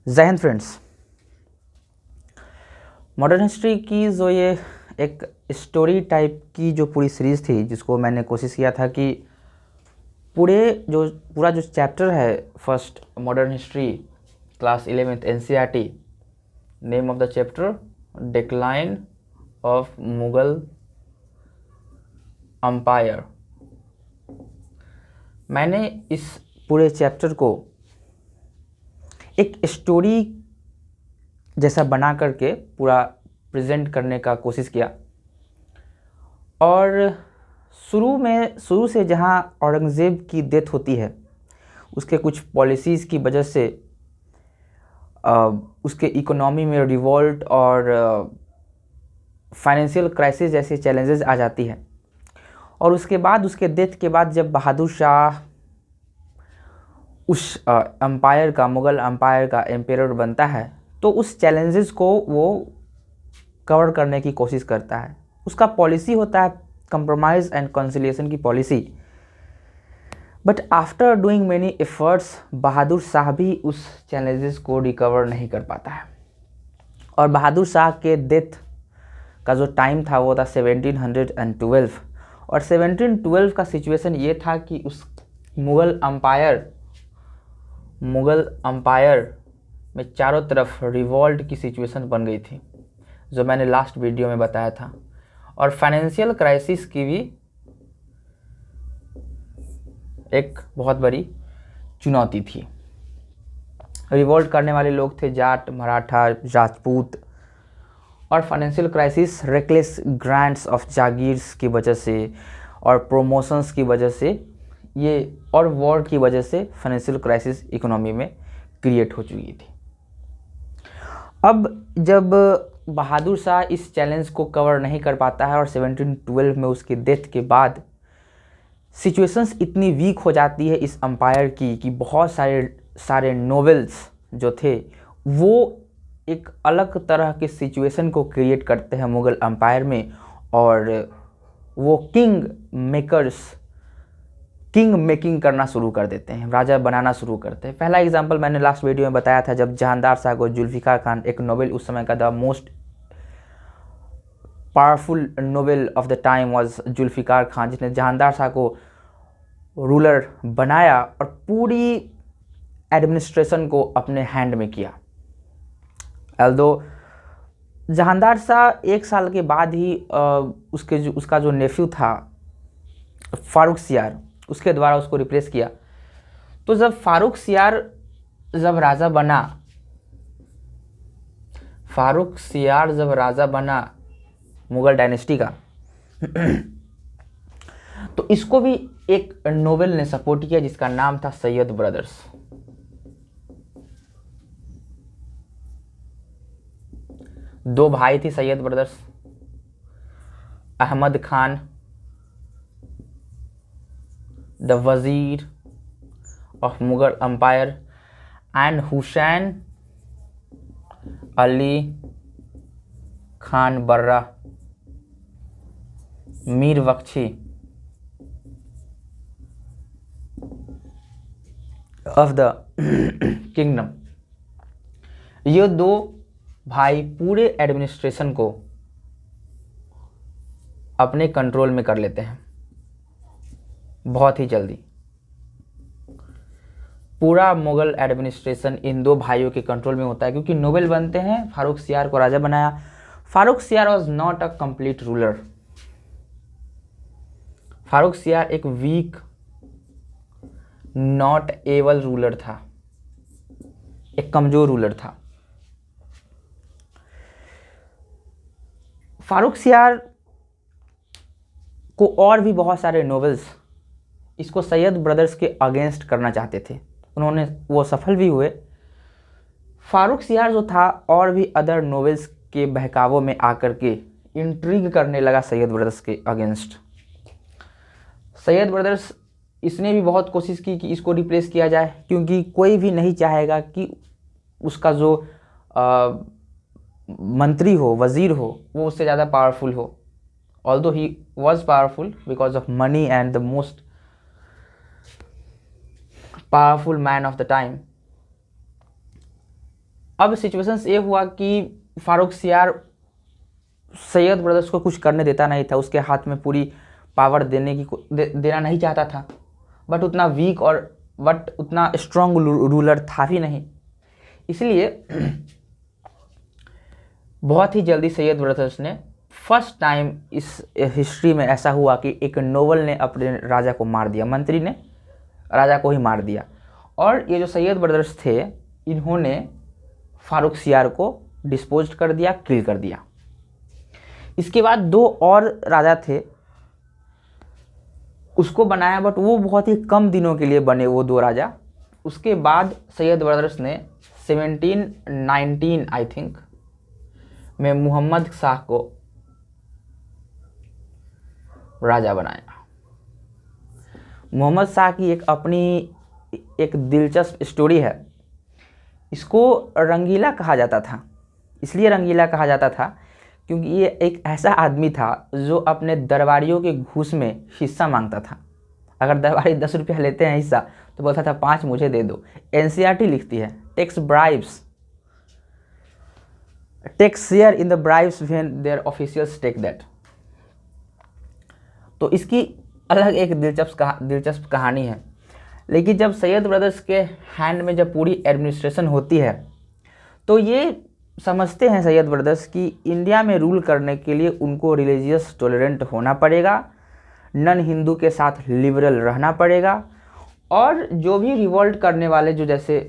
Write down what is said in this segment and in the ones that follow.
जय Hind friends. Modern history की जो ये एक स्टोरी टाइप की जो पूरी सीरीज़ थी, जिसको मैंने कोशिश किया था कि पूरा जो चैप्टर है first modern history class 11th NCERT, name of the chapter decline of Mughal empire. मैंने इस पूरे चैप्टर को एक स्टोरी जैसा बना करके पूरा प्रेजेंट करने का कोशिश किया। और शुरू से जहाँ औरंगज़ेब की डेथ होती है, उसके कुछ पॉलिसीज़ की वजह से उसके इकोनॉमी में रिवॉल्ट और फाइनेंशियल क्राइसिस जैसे चैलेंजेस आ जाती है। और उसके बाद उसके डेथ के बाद जब बहादुर शाह उस एम्पायर का, मुग़ल एम्पायर का एम्पेरर बनता है, तो उस चैलेंजेस को वो कवर करने की कोशिश करता है। उसका पॉलिसी होता है कंप्रोमाइज़ एंड कंसिलिएशन की policy. But after doing many efforts, Bahadur Shah भी उस चैलेंजेस को रिकवर नहीं कर पाता है। और बहादुर शाह के डेथ का जो टाइम था वो था 1712। और 1712 का सिचुएशन ये था कि उस मुग़ल अम्पायर में चारों तरफ रिवॉल्ट की सिचुएशन बन गई थी, जो मैंने लास्ट वीडियो में बताया था। और फाइनेंशियल क्राइसिस की भी एक बहुत बड़ी चुनौती थी। रिवॉल्ट करने वाले लोग थे जाट, मराठा, राजपूत। और financial crisis reckless grants of jagirs की वजह से और प्रोमोशंस की वजह से ये, और वॉर की वजह से फाइनेंशियल क्राइसिस इकोनॉमी में क्रिएट हो चुकी थी। अब जब बहादुर शाह इस चैलेंज को कवर नहीं कर पाता है और 1712 में उसकी डेथ के बाद सिचुएशंस इतनी वीक हो जाती है इस एम्पायर की कि बहुत सारे नोवेल्स जो थे वो एक अलग तरह के सिचुएशन को क्रिएट करते हैं मुग़ल एम्पायर में। और वो किंग मेकिंग करना शुरू कर देते हैं, राजा बनाना शुरू करते हैं। पहला एग्जांपल मैंने लास्ट वीडियो में बताया था, जब जहांदार शाह को जुल्फ़िकार खान, एक नोवेल उस समय का the most powerful noble of the time was Zulfiqar Khan, जिसने जहांदार शाह को रूलर बनाया और पूरी एडमिनिस्ट्रेशन को अपने हैंड में किया। अल्दो जहांदार शाह 1 साल के बाद ही उसका जो नेफ्यू था फारूक सियार, उसके द्वारा उसको रिप्लेस किया। तो जब फारूक सियार जब राजा बना मुगल डायनेस्टी का, तो इसको भी एक नोवेल ने सपोर्ट किया जिसका नाम था सैयद ब्रदर्स। दो भाई थे Sayyid brothers, Ahmad Khan the wazir of Mughal empire and Hussain Ali Khan Barha, Mir Bakhshi of the kingdom. ये दो भाई पूरे एडमिनिस्ट्रेशन को अपने कंट्रोल में कर लेते हैं बहुत ही जल्दी। पूरा मुगल एडमिनिस्ट्रेशन इन दो भाइयों के कंट्रोल में होता है, क्योंकि नोबेल बनते हैं, फारूक सियार को राजा बनाया। फारूक सियार was not a complete ruler. Farooq सियार एक वीक, नॉट एबल रूलर था, एक कमजोर रूलर था। फारूक सियार को और भी बहुत सारे नोवेल्स इसको सैयद ब्रदर्स के अगेंस्ट करना चाहते थे, वो सफल भी हुए। फारूक सियार जो था और भी अदर नोवेल्स के बहकावों में आकर के इंट्रिग करने लगा सैयद ब्रदर्स के अगेंस्ट। सैयद ब्रदर्स, इसने भी बहुत कोशिश की कि इसको रिप्लेस किया जाए, क्योंकि कोई भी नहीं चाहेगा कि उसका जो मंत्री हो, वजीर हो, वो उससे ज़्यादा पावरफुल हो। Although he was powerful because of money and the most powerful man of the time, अब सिचुएशंस ये हुआ कि फारूक सियार सैयद ब्रदर्स को कुछ करने देता नहीं था, उसके हाथ में पूरी पावर देना नहीं चाहता था, बट उतना वीक और उतना स्ट्रॉन्ग रूलर था भी नहीं। इसलिए बहुत ही जल्दी सैयद ब्रदर्स ने फर्स्ट टाइम इस हिस्ट्री में ऐसा हुआ कि एक नोबल ने अपने राजा को मार दिया, मंत्री ने राजा को ही मार दिया। और ये जो सैयद ब्रदर्स थे, इन्होंने फारूक सियार को डिस्पोज कर दिया, किल कर दिया। इसके बाद दो और राजा थे, उसको बनाया, बट वो बहुत ही कम दिनों के लिए बने वो दो राजा। उसके बाद सैयद ब्रदर्स ने 1719 आई थिंक में मोहम्मद शाह को राजा बनाया। मोहम्मद शाह की एक अपनी एक दिलचस्प स्टोरी है। इसको रंगीला कहा जाता था, इसलिए रंगीला कहा जाता था क्योंकि ये एक ऐसा आदमी था जो अपने दरबारियों के घूस में हिस्सा मांगता था। अगर दरबारी 10 रुपया लेते हैं हिस्सा, तो बोलता था 5 मुझे दे दो। एनसीईआरटी लिखती है takes bribes, takes share in the bribes when their officials take that. तो इसकी अलग एक दिलचस्प कहानी है। लेकिन जब सैयद ब्रदर्स के हैंड में जब पूरी एडमिनिस्ट्रेशन होती है, तो ये समझते हैं सैयद ब्रदर्स कि इंडिया में रूल करने के लिए उनको रिलीजियस टॉलरेंट होना पड़ेगा, नन हिंदू के साथ लिबरल रहना पड़ेगा, और जो भी रिवोल्ट करने वाले जो जैसे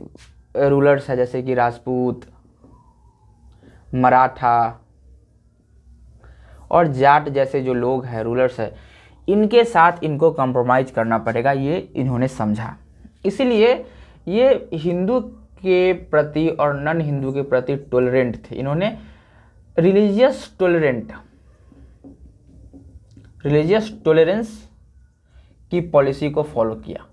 रूलर्स हैं, जैसे कि राजपूत, मराठा और जाट जैसे जो लोग हैं रूलर्स हैं, इनके साथ इनको कॉम्प्रोमाइज़ करना पड़ेगा, ये इन्होंने समझा। इसलिए ये हिंदू के प्रति और नन हिंदू के प्रति टॉलरेंट थे। इन्होंने रिलीजियस टॉलरेंस की पॉलिसी को फॉलो किया,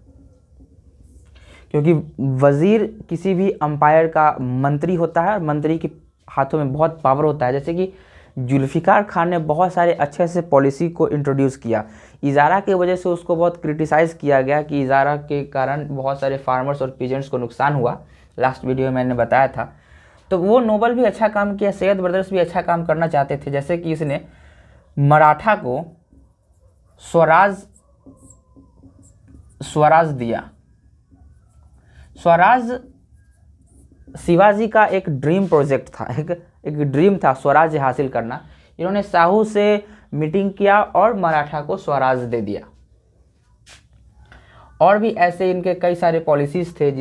क्योंकि वजीर किसी भी अंपायर का मंत्री होता है और मंत्री के हाथों में बहुत पावर होता है। जैसे कि जुल्फ़िकार खान ने बहुत सारे अच्छे से पॉलिसी को इंट्रोड्यूस किया। इजारा की वजह से उसको बहुत क्रिटिसाइज़ किया गया कि इजारा के कारण बहुत सारे फार्मर्स और पीजेंट्स को नुकसान हुआ। लास्ट वीडियो में मैंने बताया था। तो वो नोबल भी अच्छा काम किया, सैयद ब्रदर्स भी अच्छा काम करना चाहते थे। जैसे कि इसने मराठा को स्वराज दिया। स्वराज शिवाजी का एक ड्रीम प्रोजेक्ट था, एक ड्रीम था स्वराज्य हासिल करना। इन्होंने साहू से मीटिंग किया और मराठा को स्वराज दे दिया। और भी ऐसे इनके कई सारे पॉलिसीज़ थे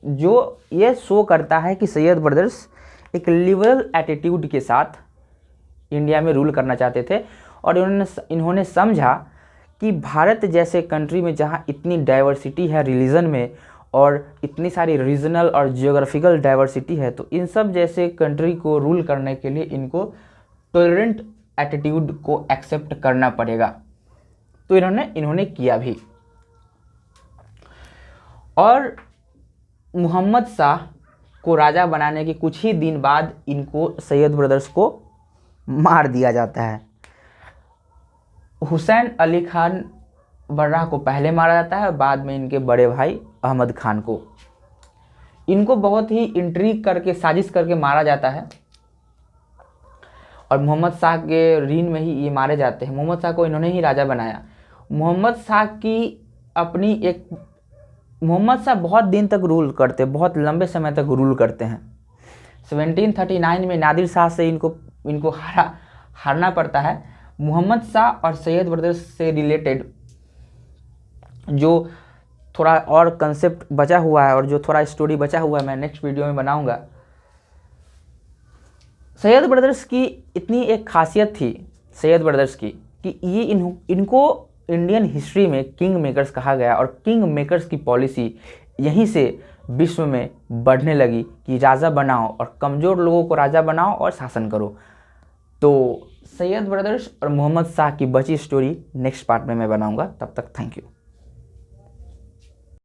जो ये शो करता है कि सैयद ब्रदर्स एक लिबरल एटीट्यूड के साथ इंडिया में रूल करना चाहते थे। और इन्होंने समझा कि भारत जैसे कंट्री में जहाँ इतनी डाइवर्सिटी है रिलीजन में और इतनी सारी रीजनल और जियोग्राफिकल डाइवर्सिटी है, तो इन सब जैसे कंट्री को रूल करने के लिए इनको टॉलरेंट एटीट्यूड को एक्सेप्ट करना पड़ेगा। तो इन्होंने किया भी। और मोहम्मद शाह को राजा बनाने के कुछ ही दिन बाद इनको सैयद ब्रदर्स को मार दिया जाता है। हुसैन अली खान बर्राह को पहले मारा जाता है, बाद में इनके बड़े भाई अहमद खान को। इनको बहुत ही इंट्रीग करके, साजिश करके मारा जाता है और मोहम्मद शाह के रीन में ही ये मारे जाते हैं। मोहम्मद शाह को इन्होंने ही राजा बनाया। मोहम्मद शाह बहुत दिन तक रूल करते, बहुत लंबे समय तक रूल करते हैं। 1739 में नादिर शाह से इनको हारना पड़ता है। मोहम्मद शाह और सैयद ब्रदर्स से रिलेटेड जो थोड़ा और कंसेप्ट बचा हुआ है और जो थोड़ा स्टोरी बचा हुआ है, मैं नेक्स्ट वीडियो में बनाऊंगा। सैयद ब्रदर्स की इतनी एक खासियत थी सैयद ब्रदर्स की कि ये इनको इंडियन हिस्ट्री में किंग मेकर्स कहा गया। और किंग मेकर्स की पॉलिसी यहीं से विश्व में बढ़ने लगी कि राजा बनाओ और कमज़ोर लोगों को राजा बनाओ और शासन करो। तो सैयद ब्रदर्स और मोहम्मद शाह की बची स्टोरी नेक्स्ट पार्ट में मैं बनाऊंगा। तब तक थैंक यू।